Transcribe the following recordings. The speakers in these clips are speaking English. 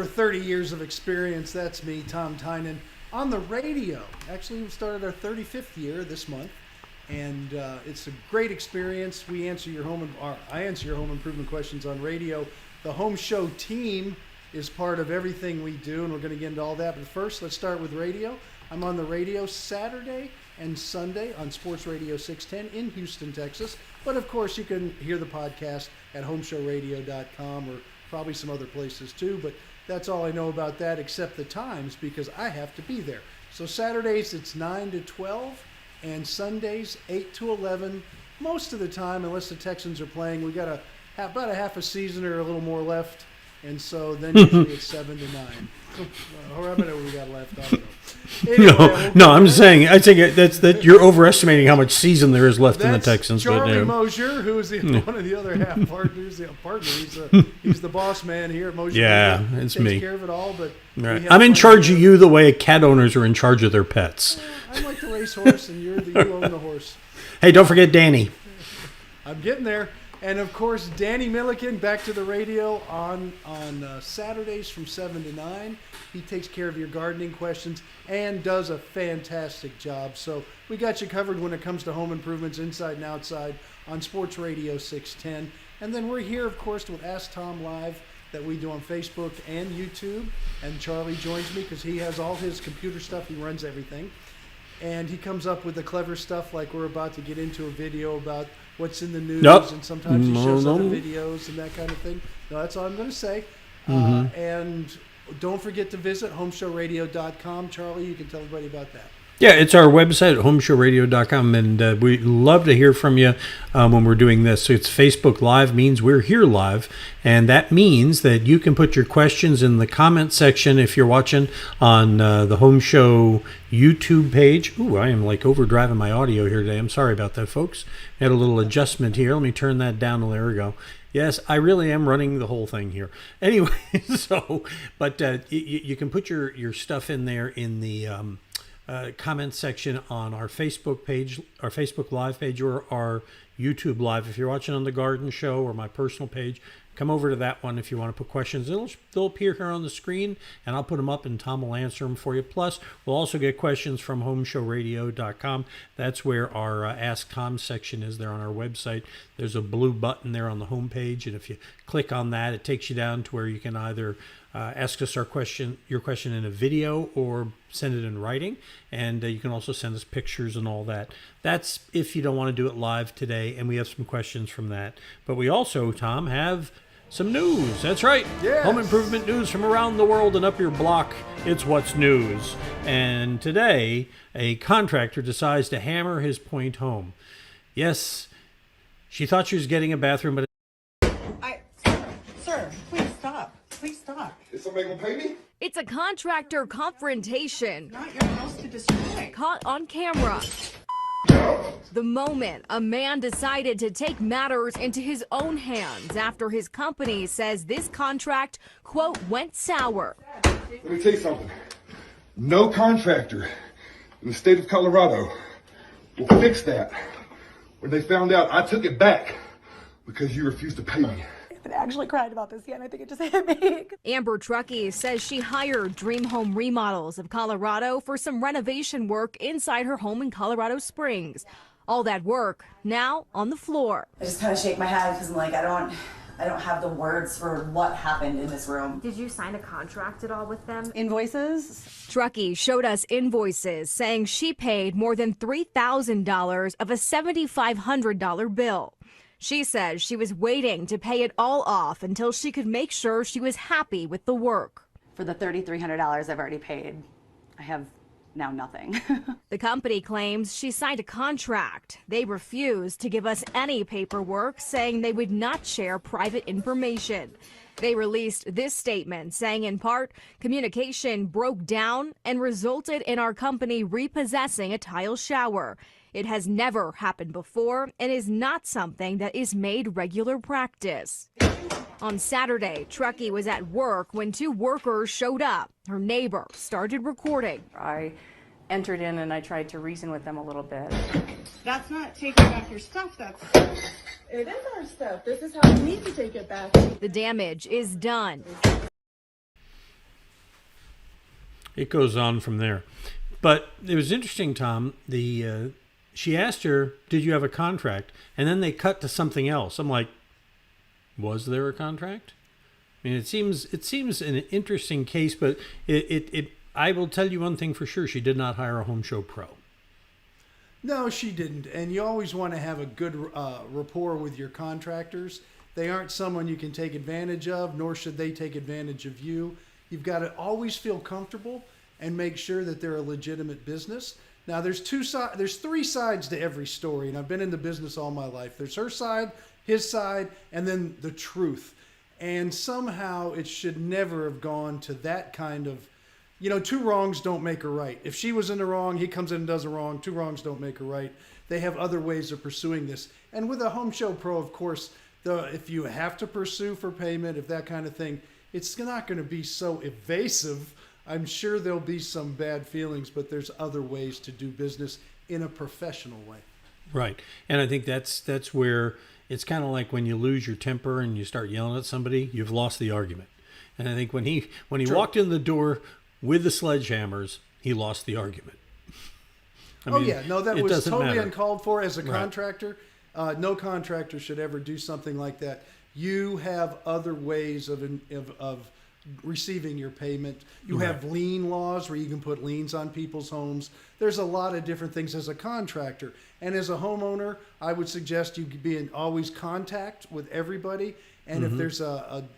over 30 years of experience. That's me, Tom Tynan, on the radio. Actually, we started our 35th year this month, and it's a great experience. I answer your home improvement questions on radio. The home show team is part of everything we do, and we're going to get into all that. But first, let's start with radio. I'm on the radio Saturday and Sunday on Sports Radio 610 in Houston, Texas. But of course, you can hear the podcast at homeshowradio.com or probably some other places too. But that's all I know about that, except the times, because I have to be there. So Saturdays, it's 9 to 12, and Sundays, 8 to 11. Most of the time, unless the Texans are playing, we got about a half a season or a little more left. And so then usually it's 7 to 9. Or how many we got left? I don't know. Anyway, no, I'm saying I think that you're overestimating how much season there is left in the Texans. Charlie Mosier, who's one of the other half partners. He's the boss man here at Mosier. Yeah, it's me. Takes care of it all, but right. I'm in charge of you the way cat owners are in charge of their pets. I'm like the racehorse, and you own the horse. Hey, don't forget Danny. I'm getting there. And, of course, Danny Milliken back to the radio on Saturdays from 7 to 9. He takes care of your gardening questions and does a fantastic job. So we got you covered when it comes to home improvements inside and outside on Sports Radio 610. And then we're here, of course, with Ask Tom Live that we do on Facebook and YouTube. And Charlie joins me because he has all his computer stuff. He runs everything. And he comes up with the clever stuff like we're about to get into a video about what's in the news. And sometimes he shows other videos and that kind of thing. No, that's all I'm going to say. And don't forget to visit homeshowradio.com. Charlie, you can tell everybody about that. Yeah, it's our website at homeshowradio.com, and we love to hear from you when we're doing this. So it's Facebook Live means we're here live, and that means that you can put your questions in the comment section if you're watching on the Home Show YouTube page. Ooh, I am like overdriving my audio here today. I'm sorry about that, folks. I had a little adjustment here. Let me turn that down. There we go. Yes, I really am running the whole thing here. Anyway, but you can put your stuff in there in the comment section on our Facebook page, our Facebook Live page, or our YouTube Live. If you're watching on the Garden Show or my personal page, come over to that one if you want to put questions. They'll appear here on the screen, and I'll put them up, and Tom will answer them for you. Plus, we'll also get questions from homeshowradio.com. That's where our Ask Tom section is there on our website. There's a blue button there on the home page, and if you click on that, it takes you down to where you can either ask us your question in a video or send it in writing, and you can also send us pictures and all that. That's if you don't want to do it live today, and we have some questions from that. But we also, Tom, have some news. That's right. Yes. Home improvement news from around the world and up your block. It's What's News. And today, a contractor decides to hammer his point home. Yes, she thought she was getting a bathroom, but Sir, please stop. Please stop. Is somebody gonna pay me? It's a contractor confrontation. Not your house to destroy. Caught on camera. The moment a man decided to take matters into his own hands after his company says this contract, quote, went sour. Let me tell you something. No contractor in the state of Colorado will fix that. When they found out I took it back because you refused to pay me. I actually cried about this yet, and I think it just hit me. Amber Truckee says she hired Dream Home Remodels of Colorado for some renovation work inside her home in Colorado Springs. All that work now on the floor. I just kind of shake my head because I'm like, I don't have the words for what happened in this room. Did you sign a contract at all with them? Invoices? Truckee showed us invoices saying she paid more than $3,000 of a $7,500 bill. She says she was waiting to pay it all off until she could make sure she was happy with the work. For the $3,300 I've already paid, I have now nothing. The company claims she signed a contract. They refused to give us any paperwork, saying they would not share private information. They released this statement saying, in part, communication broke down and resulted in our company repossessing a tile shower. It has never happened before and is not something that is made regular practice. On Saturday, Truckee was at work when two workers showed up. Her neighbor started recording. I entered in and I tried to reason with them a little bit. That's not taking back your stuff. It is our stuff. This is how we need to take it back. The damage is done. it goes on from there. But it was interesting, Tom. She asked her, "Did you have a contract?" And then they cut to something else. I'm like, "Was there a contract?" I mean, it seems an interesting case, but I will tell you one thing for sure: she did not hire a home show pro. No, she didn't. And you always want to have a good rapport with your contractors. They aren't someone you can take advantage of, nor should they take advantage of you. You've got to always feel comfortable and make sure that they're a legitimate business. Now, there's three sides to every story, and I've been in the business all my life. There's her side, his side, and then the truth. And somehow it should never have gone to that kind of, two wrongs don't make a right. If she was in the wrong, he comes in and does a wrong. Two wrongs don't make a right. They have other ways of pursuing this. And with a home show pro, of course, if you have to pursue for payment, if that kind of thing, it's not going to be so evasive. I'm sure there'll be some bad feelings, but there's other ways to do business in a professional way. Right. And I think that's where it's kind of like when you lose your temper and you start yelling at somebody, you've lost the argument. And I think when he True. walked in the door with the sledgehammers, he lost the argument. That was totally matter. uncalled for as a Right. contractor. No contractor should ever do something like that. You have other ways of receiving your payment. You have lien laws where you can put liens on people's homes. There's a lot of different things as a contractor. And as a homeowner, I would suggest you be in always contact with everybody. And if there's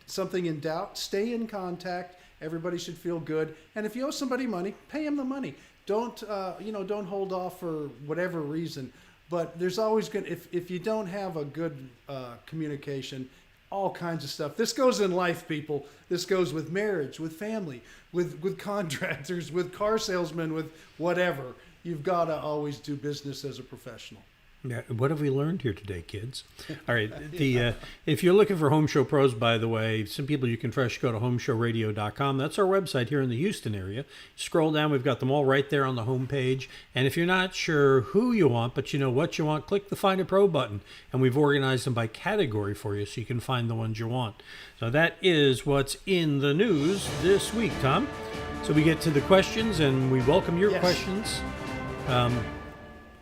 something in doubt, stay in contact. Everybody should feel good. And if you owe somebody money, pay them the money. Don't hold off for whatever reason. But there's always good, if you don't have a good communication, all kinds of stuff. This goes in life, people. This goes with marriage, with family, with contractors, with car salesmen, with whatever. You've got to always do business as a professional. Yeah, what have we learned here today, kids? All right. If you're looking for home show pros, by the way, some people you can trust, go to homeshowradio.com. That's our website here in the Houston area. Scroll down. We've got them all right there on the homepage. And if you're not sure who you want, but you know what you want, click the Find a Pro button. And we've organized them by category for you so you can find the ones you want. So that is what's in the news this week, Tom. So we get to the questions, and we welcome your questions.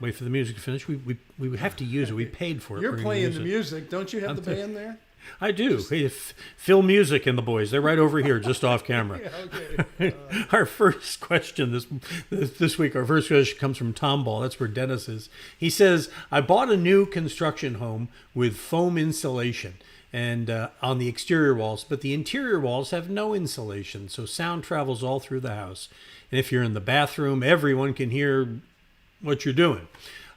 Wait for the music to finish. We have to use it. We paid for it. You're playing the music. Don't you have the band there? I do. Hey, Phil Music and the boys. They're right over here, just off camera. Yeah, okay. Our first question this week, our first question comes from Tom Ball. That's where Dennis is. He says, I bought a new construction home with foam insulation and on the exterior walls, but the interior walls have no insulation, so sound travels all through the house. And if you're in the bathroom, everyone can hear what you're doing.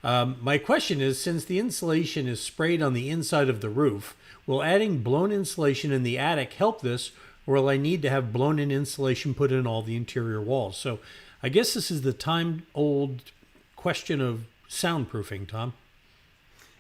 My question is, since the insulation is sprayed on the inside of the roof, will adding blown insulation in the attic help this, or will I need to have blown-in insulation put in all the interior walls? So I guess this is the time-old question of soundproofing, Tom.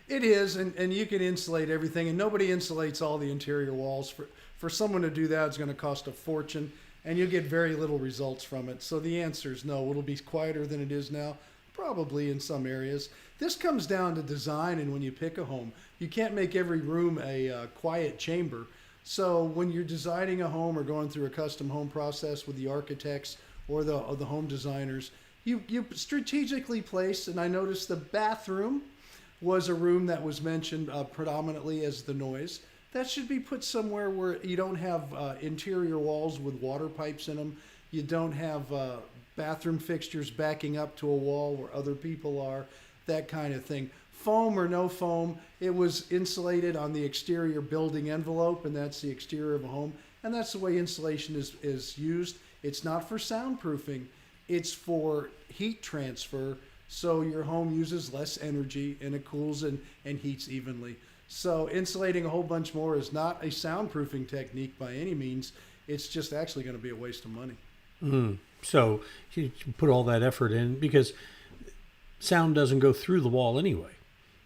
It is, and you can insulate everything, and nobody insulates all the interior walls. For someone to do that, it's going to cost a fortune, and you'll get very little results from it. So the answer is no. It'll be quieter than it is now. Probably in some areas. This comes down to design, and when you pick a home, you can't make every room a quiet chamber. So when you're designing a home or going through a custom home process with the architects or the home designers, you strategically place, and I noticed the bathroom was a room that was mentioned predominantly as the noise. That should be put somewhere where you don't have interior walls with water pipes in them. You don't have bathroom fixtures backing up to a wall where other people are, that kind of thing. Foam or no foam, it was insulated on the exterior building envelope, and that's the exterior of a home, and that's the way insulation is used. It's not for soundproofing, it's for heat transfer, so your home uses less energy and it cools and heats evenly. So insulating a whole bunch more is not a soundproofing technique by any means. It's just actually going to be a waste of money. So you put all that effort in because sound doesn't go through the wall anyway.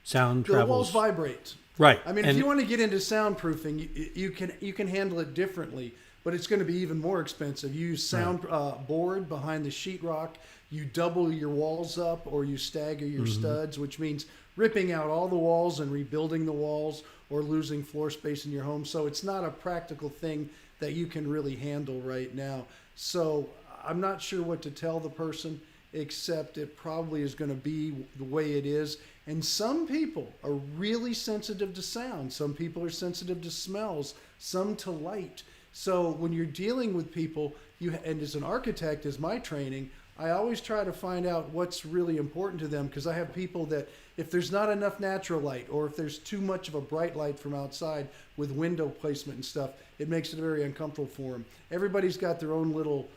Sound travels. The walls vibrate. Right. I mean, if you want to get into soundproofing, you can handle it differently, but it's going to be even more expensive. You use sound board behind the sheetrock. You double your walls up, or you stagger your studs, which means ripping out all the walls and rebuilding the walls, or losing floor space in your home. So it's not a practical thing that you can really handle right now. So I'm not sure what to tell the person, except it probably is going to be the way it is. And some people are really sensitive to sound. Some people are sensitive to smells, some to light. So when you're dealing with people, and as an architect, as my training, I always try to find out what's really important to them, because I have people that if there's not enough natural light, or if there's too much of a bright light from outside with window placement and stuff, it makes it very uncomfortable for them. Everybody's got their own little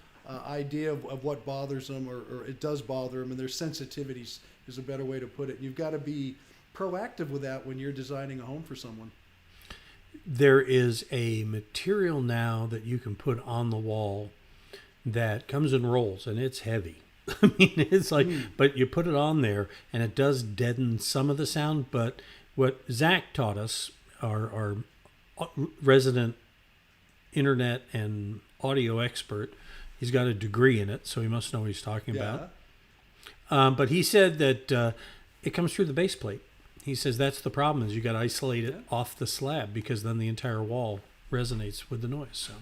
idea of what bothers them, or it does bother them, and their sensitivities is a better way to put it. You've got to be proactive with that when you're designing a home for someone. There is a material now that you can put on the wall that comes in rolls, and it's heavy. I mean, it's like, but you put it on there and it does deaden some of the sound. But what Zach taught us, our resident internet and audio expert, he's got a degree in it, so he must know what he's talking about. But he said that it comes through the base plate. He says that's the problem, is you got to isolate it off the slab, because then the entire wall resonates with the noise. So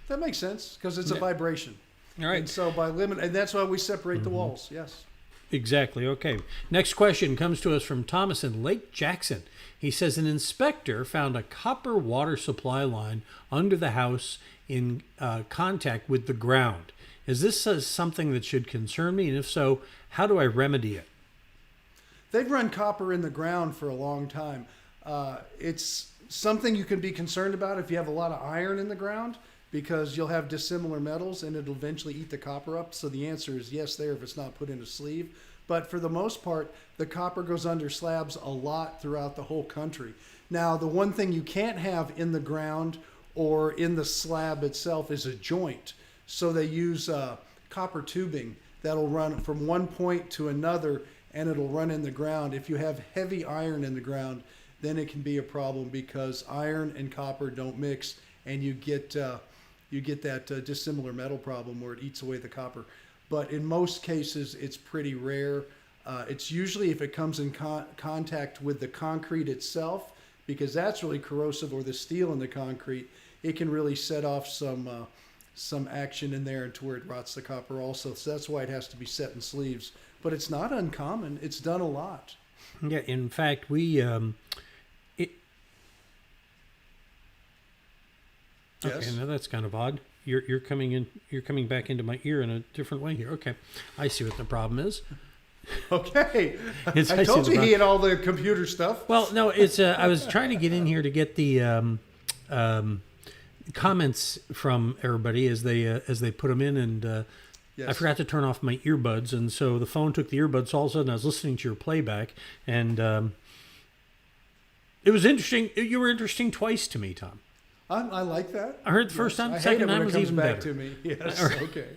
that makes sense, because it's a vibration. All right. And so by limit, and that's why we separate the walls. Yes. Exactly. Okay. Next question comes to us from Thomas in Lake Jackson. He says an inspector found a copper water supply line under the house in contact with the ground. Is this something that should concern me? And if so, how do I remedy it? They've run copper in the ground for a long time. It's something you can be concerned about if you have a lot of iron in the ground, because you'll have dissimilar metals and it'll eventually eat the copper up. So the answer is yes there if it's not put in a sleeve. But for the most part, the copper goes under slabs a lot throughout the whole country. Now, the one thing you can't have in the ground or in the slab itself is a joint. So they use copper tubing that'll run from one point to another, and it'll run in the ground. If you have heavy iron in the ground, then it can be a problem, because iron and copper don't mix, and you get that dissimilar metal problem where it eats away the copper. But in most cases, it's pretty rare. It's usually if it comes in contact with the concrete itself, because that's really corrosive, or the steel in the concrete, it can really set off some action in there to where it rots the copper also. So that's why it has to be set in sleeves. But it's not uncommon. It's done a lot. Yeah, in fact, we Yes. Okay, now that's kind of odd. You're coming back into my ear in a different way here. Okay, I see what the problem is. Okay, I told you he had all the computer stuff. Well, no, it's I was trying to get in here to get the comments from everybody as they put them in, and Yes. I forgot to turn off my earbuds, and so the phone took the earbuds. All of a sudden, I was listening to your playback, and it was interesting. You were interesting twice to me, Tom. I like that. I heard the first time. I hate Second it when time it was comes even back better. to me. Yes. All right. Okay.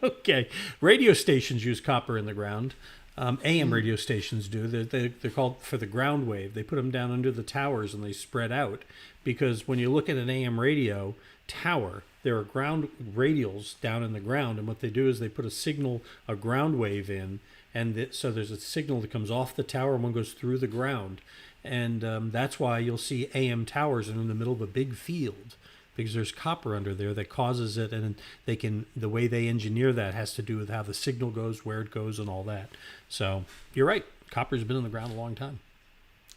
Okay. Radio stations use copper in the ground. AM radio stations do. They're called for the ground wave. They put them down under the towers and they spread out, because when you look at an AM radio tower, there are ground radials down in the ground, and what they do is they put a ground wave in, and so there's a signal that comes off the tower and one goes through the ground. And that's why you'll see AM towers in the middle of a big field, because there's copper under there that causes it, and the way they engineer that has to do with how the signal goes, where it goes, and all that. So you're right. Copper's been in the ground a long time.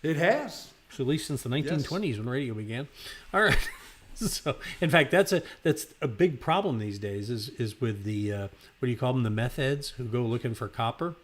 It has. So at least since the 1920s when radio began. All right. So in fact, that's a big problem these days is with the what do you call them, the meth heads who go looking for copper.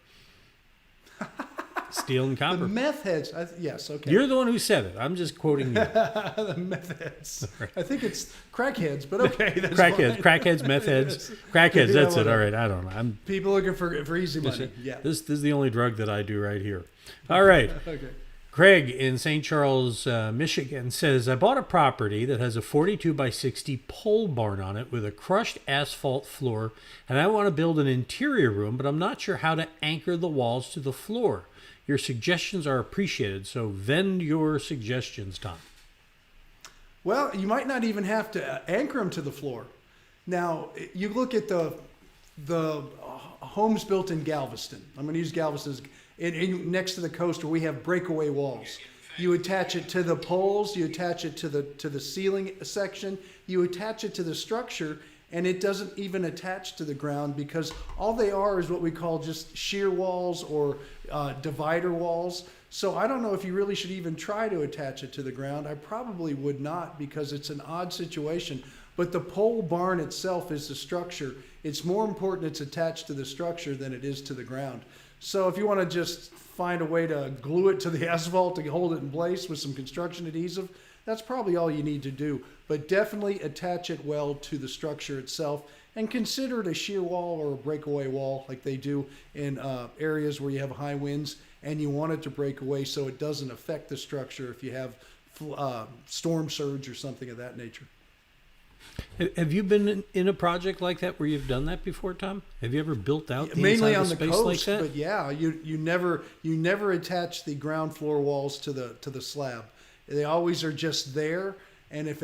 Stealing copper. The meth heads. Yes, okay. You're the one who said it. I'm just quoting you. The meth heads. I think it's crackheads, but okay. That's crackheads, meth heads, crackheads. That's it. All right. I don't know. People looking for easy money. Yeah. This is the only drug that I do right here. All right. Okay. Craig in St. Charles, Michigan says, I bought a property that has a 42 by 60 pole barn on it with a crushed asphalt floor, and I want to build an interior room, but I'm not sure how to anchor the walls to the floor. Your suggestions are appreciated, so vend your suggestions, Tom. Well, you might not even have to anchor them to the floor. Now, you look at the homes built in Galveston. I'm going to use Galveston as next to the coast, where we have breakaway walls. You attach it to the poles, you attach it to the ceiling section, you attach it to the structure, and it doesn't even attach to the ground because all they are is what we call just shear walls or divider walls. So I don't know if you really should even try to attach it to the ground. I probably would not because it's an odd situation. But the pole barn itself is the structure. It's more important it's attached to the structure than it is to the ground. So if you want to just find a way to glue it to the asphalt to hold it in place with some construction adhesive, that's probably all you need to do. But definitely attach it well to the structure itself and consider it a shear wall or a breakaway wall like they do in areas where you have high winds and you want it to break away so it doesn't affect the structure if you have storm surge or something of that nature. Have you been in a project like that where you've done that before, Tom? Have you ever built out the mainly inside on of the space coast? like that? But yeah, you never attach the ground floor walls to the slab. They always are just there, and if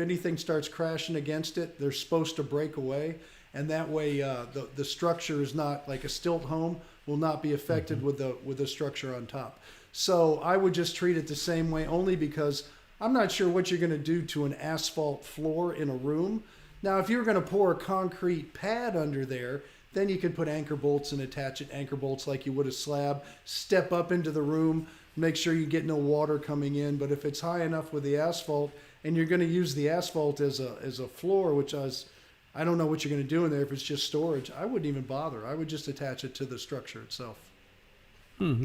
anything starts crashing against it, they're supposed to break away, and that way the structure is not like a stilt home will not be affected with the structure on top. So I would just treat it the same way, only because I'm not sure what you're going to do to an asphalt floor in a room. Now, if you were going to pour a concrete pad under there, then you could put anchor bolts and attach it, anchor bolts like you would a slab, step up into the room, make sure you get no water coming in. But if it's high enough with the asphalt and you're going to use the asphalt as a floor, which I don't know what you're going to do in there if it's just storage, I wouldn't even bother. I would just attach it to the structure itself.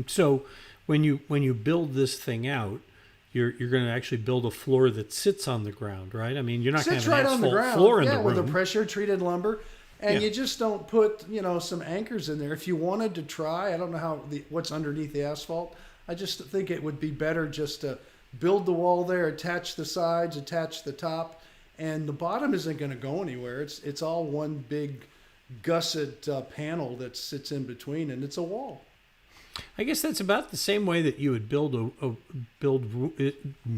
So when you build this thing out, you're going to actually build a floor that sits on the ground, right? I mean, you're not going to have an asphalt floor in the room. with the pressure treated lumber, and you just don't put some anchors in there. If you wanted to try, I don't know what's underneath the asphalt. I just think it would be better just to build the wall there, attach the sides, attach the top, and the bottom isn't going to go anywhere. It's all one big gusset panel that sits in between, and it's a wall. I guess that's about the same way that you would build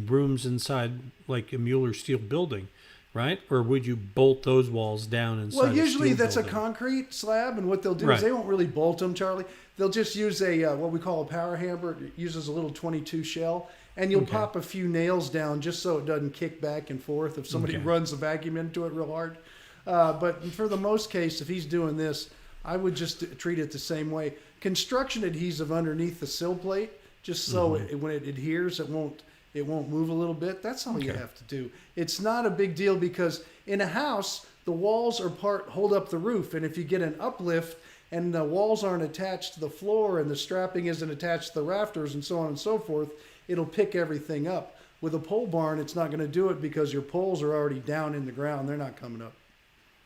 rooms inside like a Mueller steel building, right? Or would you bolt those walls down inside? Well, usually that's building? a concrete slab, and what they'll do is they won't really bolt them, Charlie. They'll just use a what we call a power hammer. It uses a little 22 shell, and you'll pop a few nails down just so it doesn't kick back and forth if somebody runs a vacuum into it real hard. But for the most case, if he's doing this, I would just treat it the same way. Construction adhesive underneath the sill plate, just so when it adheres, it won't move a little bit. That's all you have to do. It's not a big deal because in a house, the walls hold up the roof, and if you get an uplift and the walls aren't attached to the floor and the strapping isn't attached to the rafters and so on and so forth, it'll pick everything up. With a pole barn, it's not going to do it because your poles are already down in the ground. They're not coming up.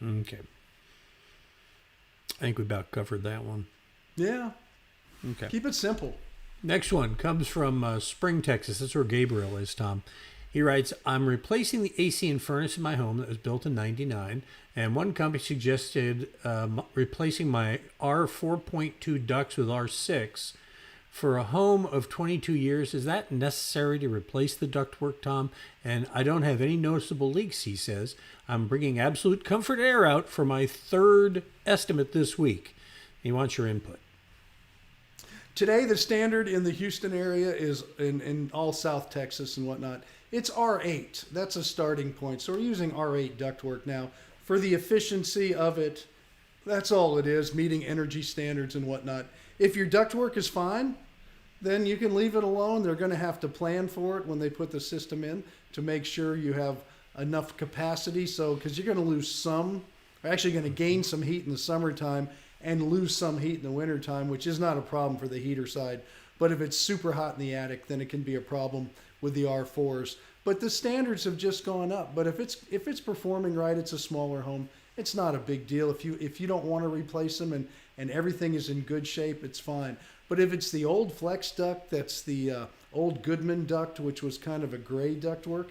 Okay. I think we about covered that one. Yeah. Okay. Keep it simple. Next one comes from Spring, Texas. That's where Gabriel is, Tom. He writes, I'm replacing the AC and furnace in my home that was built in 99, and one company suggested replacing my R4.2 ducts with R6. For a home of 22 years, is that necessary to replace the ductwork, Tom? And I don't have any noticeable leaks, he says. I'm bringing absolute comfort air out for my third estimate this week. He wants your input. Today, the standard in the Houston area is in all South Texas and whatnot. It's R8. That's a starting point. So we're using R8 ductwork now. For the efficiency of it, that's all it is, meeting energy standards and whatnot. If your ductwork is fine, then you can leave it alone. They're going to have to plan for it when they put the system in to make sure you have enough capacity. So, because you're going to lose some, or actually going to gain some heat in the summertime and lose some heat in the wintertime, which is not a problem for the heater side. But if it's super hot in the attic, then it can be a problem with the R4s. But the standards have just gone up. But if it's performing right, it's a smaller home. It's not a big deal. If you don't want to replace them and everything is in good shape, it's fine. But if it's the old flex duct, that's the old Goodman duct, which was kind of a gray ductwork,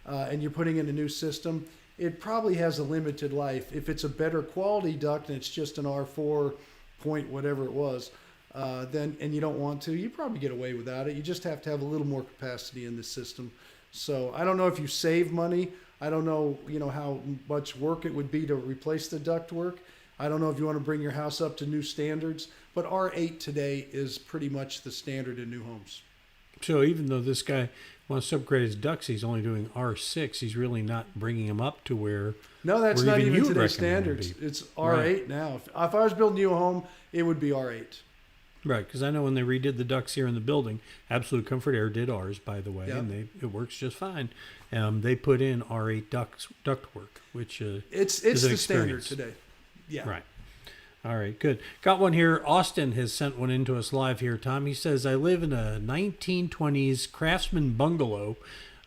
and you're putting in a new system, it probably has a limited life. If it's a better quality duct and it's just an R4 point whatever it was, then and you don't want to, you probably get away without it. You just have to have a little more capacity in the system. So I don't know if you save money. I don't know, how much work it would be to replace the ductwork. I don't know if you want to bring your house up to new standards, but R8 today is pretty much the standard in new homes. So even though this guy wants to upgrade his ducts, he's only doing R6. He's really not bringing them up to where. No, that's where not even you would today's recommend them standards. be. It's R8 now. If I was building you a home, it would be R8. Right, because I know when they redid the ducts here in the building, Absolute Comfort Air did ours, by the way, Yep. and it works just fine. They put in R8 ductwork, which It's is an the standard experience. today. Yeah. Right. All right, good. Got one here. Austin has sent one in to us live here, Tom. He says, I live in a 1920s Craftsman bungalow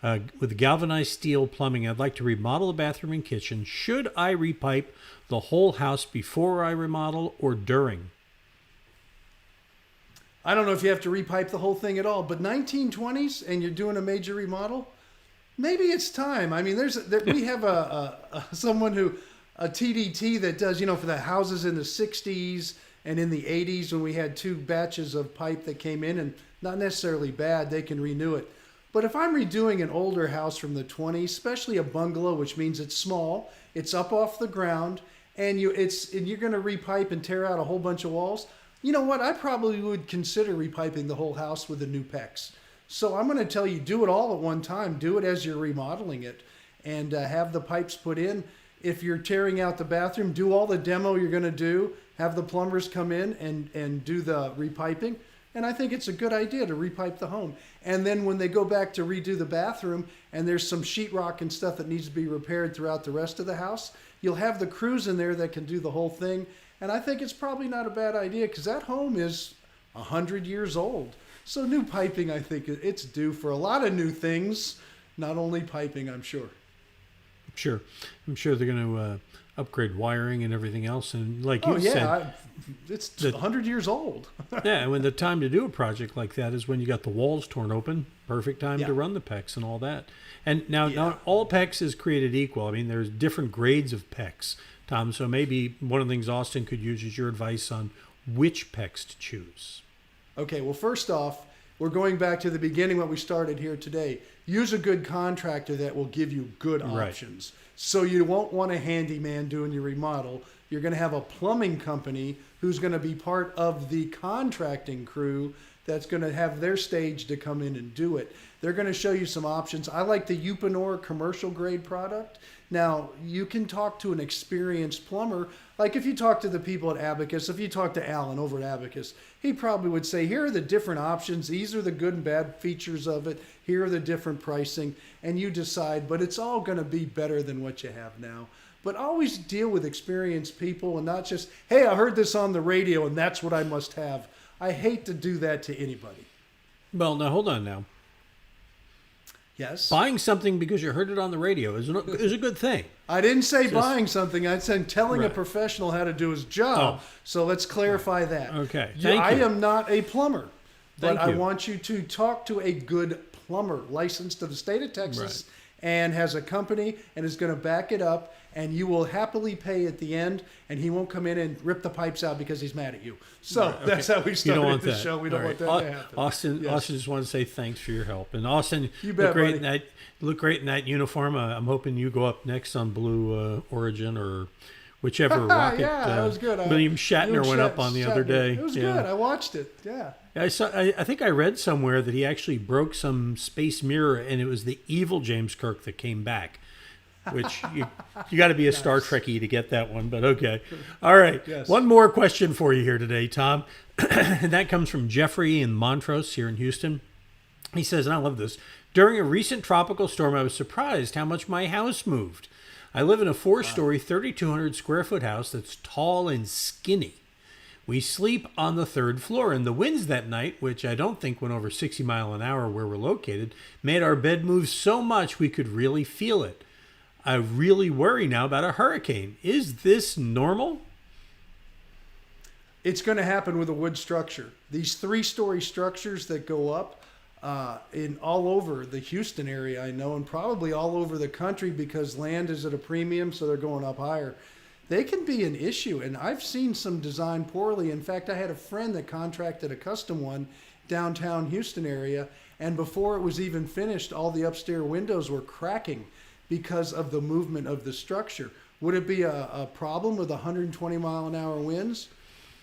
with galvanized steel plumbing. I'd like to remodel the bathroom and kitchen. Should I repipe the whole house before I remodel or during? I don't know if you have to repipe the whole thing at all, but 1920s and you're doing a major remodel, maybe it's time. I mean, we have someone who, a TDT that does, for the houses in the 60s and in the 80s when we had 2 batches of pipe that came in, and not necessarily bad, they can renew it. But if I'm redoing an older house from the 20s, especially a bungalow, which means it's small, it's up off the ground, and you're going to repipe and tear out a whole bunch of walls, you know what? I probably would consider repiping the whole house with a new PEX. So I'm going to tell you, do it all at one time. Do it as you're remodeling it, and have the pipes put in. If you're tearing out the bathroom, do all the demo you're going to do. Have the plumbers come in and do the repiping. And I think it's a good idea to repipe the home. And then when they go back to redo the bathroom and there's some sheetrock and stuff that needs to be repaired throughout the rest of the house, you'll have the crews in there that can do the whole thing. And I think it's probably not a bad idea because that home is 100 years old. So new piping, I think it's due for a lot of new things, not only piping, I'm sure. Sure. I'm sure they're going to upgrade wiring and everything else. And like you said, it's 100 years old. yeah, and when the time to do a project like that is when you got the walls torn open. Perfect time to run the PEX and all that. And now, not all PEX is created equal. I mean, there's different grades of PEX, Tom. So maybe one of the things Austin could use is your advice on which PEX to choose. Okay, well, first off, we're going back to the beginning, what we started here today. Use a good contractor that will give you good options. So you won't want a handyman doing your remodel. You're going to have a plumbing company who's going to be part of the contracting crew that's going to have their stage to come in and do it. They're going to show you some options. I like the Uponor commercial grade product. Now, you can talk to an experienced plumber. Like if you talk to the people at Abacus, if you talk to Alan over at Abacus, he probably would say, here are the different options. These are the good and bad features of it. Here are the different pricing. And you decide, but it's all going to be better than what you have now. But always deal with experienced people and not just, hey, I heard this on the radio and that's what I must have. I hate to do that to anybody. Well, now hold on now. Yes. Buying something because you heard it on the radio is a good thing. I didn't say buying something. I said telling a professional how to do his job. So let's clarify that. Okay. I am not a plumber, but Thank I you. want you to talk to a good plumber licensed to the state of Texas and has a company and is going to back it up, and you will happily pay at the end, and he won't come in and rip the pipes out because he's mad at you. So that's how we started the show. We don't want that to happen. Austin just wanted to say thanks for your help. And Austin, You bet, look great in that uniform. I'm hoping you go up next on Blue Origin or whichever rocket. That was good. William Shatner went up on the other day. It was good. I watched it. Yeah. I think I read somewhere that he actually broke some space mirror, and it was the evil James Kirk that came back. Which you got to be a Star Trekkie to get that one, but okay. All right. Yes. One more question for you here today, Tom. And that comes from Jeffrey in Montrose here in Houston. He says, and I love this, during a recent tropical storm, I was surprised how much my house moved. I live in a 4-story, 3,200 square foot house that's tall and skinny. We sleep on the 3rd floor, and the winds that night, which I don't think went over 60 miles an hour where we're located, made our bed move so much we could really feel it. I really worry now about a hurricane. Is this normal? It's going to happen with a wood structure. These 3-story structures that go up in all over the Houston area, I know, and probably all over the country because land is at a premium, so they're going up higher. They can be an issue, and I've seen some designed poorly. In fact, I had a friend that contracted a custom one downtown Houston area, and before it was even finished, all the upstairs windows were cracking because of the movement of the structure. Would it be a problem with 120 mile an hour winds?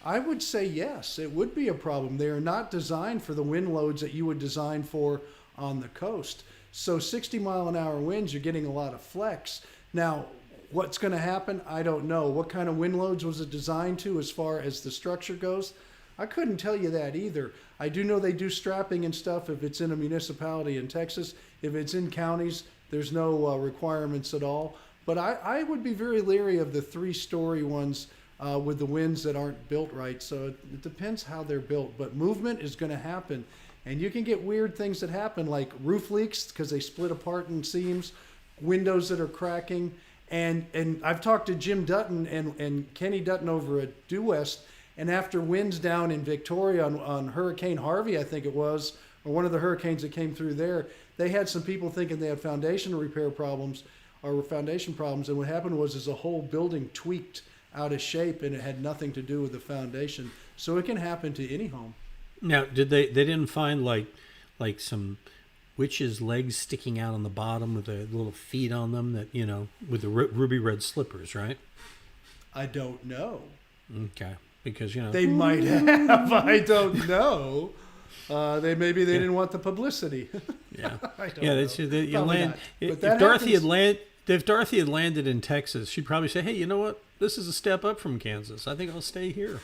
I would say yes, it would be a problem. They are not designed for the wind loads that you would design for on the coast. So 60-mile-an-hour winds, you're getting a lot of flex. Now, what's going to happen? I don't know. What kind of wind loads was it designed to as far as the structure goes? I couldn't tell you that either. I do know they do strapping and stuff if it's in a municipality in Texas. If it's in counties, there's no requirements at all. But I would be very leery of the 3-story ones with the winds that aren't built right. So it depends how they're built. But movement is going to happen. And you can get weird things that happen, like roof leaks because they split apart in seams, windows that are cracking. And I've talked to Jim Dutton and Kenny Dutton over at Due West, and after winds down in Victoria on Hurricane Harvey, I think it was, or one of the hurricanes that came through there, they had some people thinking they had foundation repair problems or foundation problems, and what happened was the whole building tweaked out of shape, and it had nothing to do with the foundation. So it can happen to any home. Now, did they didn't find like some witch's legs sticking out on the bottom with the little feet on them that, you know, with the ruby red slippers, right? I don't know. Okay. Because, you know, they might have. I don't know. They didn't want the publicity. Yeah. I don't know. If Dorothy had landed in Texas, she'd probably say, "Hey, you know what? This is a step up from Kansas. I think I'll stay here."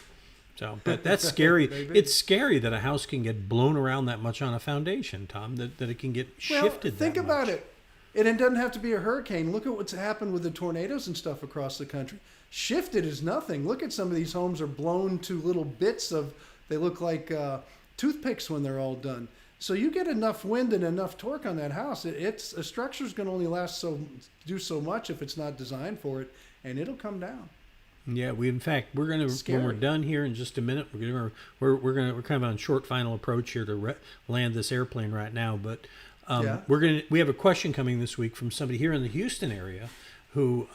So, but that's scary. It's scary that a house can get blown around that much on a foundation, Tom. That it can get shifted. Think about it. And it doesn't have to be a hurricane. Look at what's happened with the tornadoes and stuff across the country. Shifted is nothing. Look at some of these homes are blown to little bits of, they look like toothpicks when they're all done. So you get enough wind and enough torque on that house. It's a structure's going to only do so much if it's not designed for it, and it'll come down. Yeah, we're going to, when we're done here in just a minute, we're kind of on short final approach here to land this airplane right now, but we have a question coming this week from somebody here in the Houston area who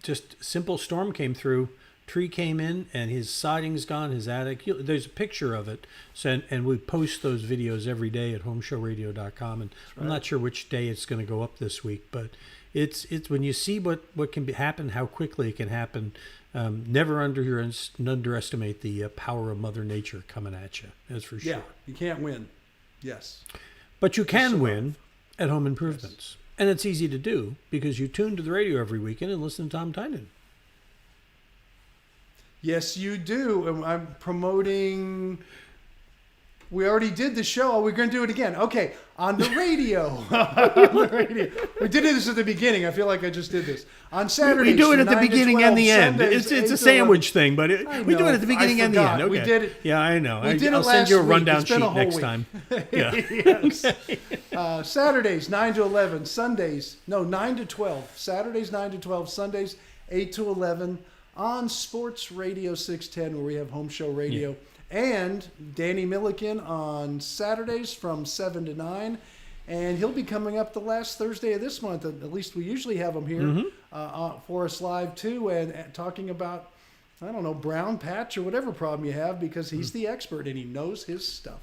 just simple storm came through, tree came in, and his siding's gone, his attic. There's a picture of it, and we post those videos every day at homeshowradio.com, and I'm not sure which day it's going to go up this week, but it's when you see what can happen, how quickly it can happen. Never underestimate the power of Mother Nature coming at you. That's for sure. Yeah, you can't win. Yes. But you can win at Home Improvements. Yes. And it's easy to do because you tune to the radio every weekend and listen to Tom Tynan. Yes, you do. I'm promoting. We already did the show. We're going to do it again. Okay, on the radio. On the radio. We did this at the beginning. I feel like I just did this. On Saturdays. We do it at the beginning and the end. Sundays, it's a sandwich thing, but we do it at the beginning and the end. Okay. We did it. Yeah, I know. I'll send you a rundown sheet next time. Yeah. Yes. Saturdays, 9 to 11. Sundays, 9 to 12. Saturdays, 9 to 12. Sundays, 8 to 11. On Sports Radio 610, where we have Home Show Radio. Yeah. And Danny Milliken on Saturdays from 7 to 9. And he'll be coming up the last Thursday of this month. At least we usually have him here for us live, too, and talking about, I don't know, brown patch or whatever problem you have, because he's the expert and he knows his stuff.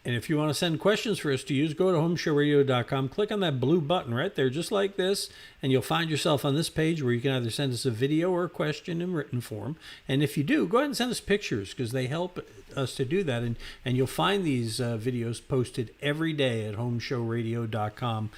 And if you want to send questions for us to use, go to homeshowradio.com, click on that blue button right there, just like this, and you'll find yourself on this page where you can either send us a video or a question in written form. And if you do, go ahead and send us pictures because they help us to do that. And you'll find these videos posted every day at homeshowradio.com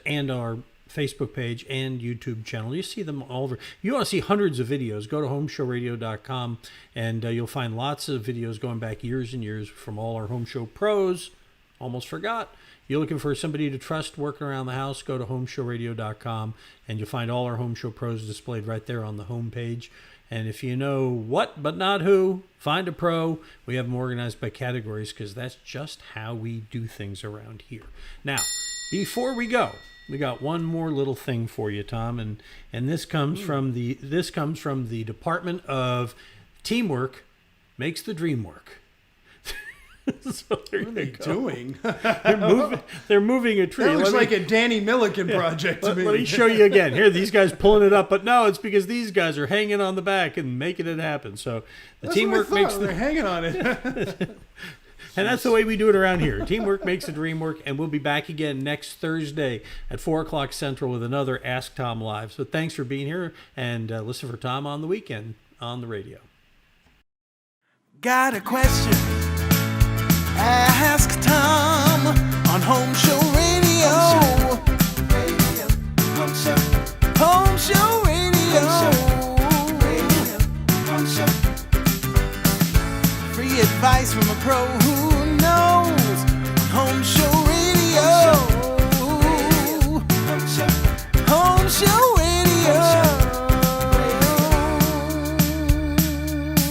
and our Facebook page and YouTube channel. You see them all over. You want to see hundreds of videos, go to homeshowradio.com, and you'll find lots of videos going back years and years from all our Home Show pros. Almost forgot. You're looking for somebody to trust working around the house, go to homeshowradio.com, and you'll find all our Home Show pros displayed right there on the home page. And if you know what but not who, find a pro. We have them organized by categories because that's just how we do things around here. Now, before we go, we got one more little thing for you, Tom, and this comes from the Department of Teamwork Makes the Dream Work. So what are they doing? They're moving a tree. That looks like a Danny Milliken project to me. Let me show you again. Here, these guys pulling it up, but no, it's because these guys are hanging on the back and making it happen. So That's teamwork makes they're hanging on it. And that's the way we do it around here. Teamwork makes the dream work, and we'll be back again next Thursday at 4 o'clock Central with another Ask Tom Live. So thanks for being here, and listen for Tom on the weekend on the radio. Got a question? Ask Tom on Home Show Free advice from a pro who knows. Home Show Radio.